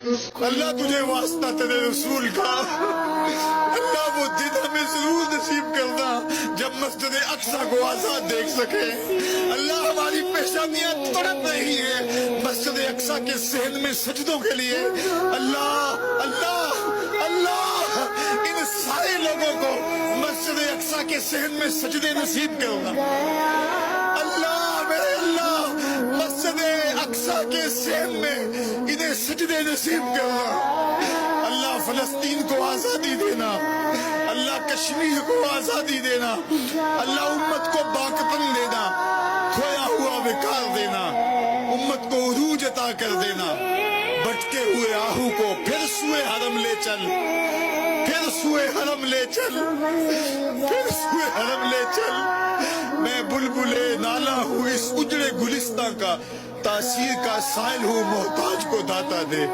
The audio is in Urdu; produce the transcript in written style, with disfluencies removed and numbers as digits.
اللہ تجھے واسطہ تیرے رسول کا، اللہ وہ دن ہمیں ضرور نصیب کرنا جب مسجد اقصی کو آزاد دیکھ سکے۔ اللہ ہماری پیشانیاں تڑپ رہی ہیں مسجد اقصی کے صحن میں سجدوں کے لیے۔ اللہ اللہ اللہ ان سارے لوگوں کو مسجد اقصی کے صحن میں سجدے نصیب کرنا۔ اللہ میرے اللہ مسجد اقصی کے صحن میں انہیں سجدے نصیب کرنا۔ اللہ فلسطین کو آزادی دینا، اللہ کشمیر کو آزادی دینا، اللہ امت کو باقپن دینا، کھویا ہوا وقار دینا، امت کو عروج عطا کر دینا۔ بھٹکے ہوئے آہو کو پھر سوئے حرم لے چل، پھر سوئے حرم لے چل، پھر سوئے حرم لے چل۔ میں بلبلے نالا ہوں اس اجڑے گلستان کا، تاثیر کا سائل ہوں محتاج کو داتا دے۔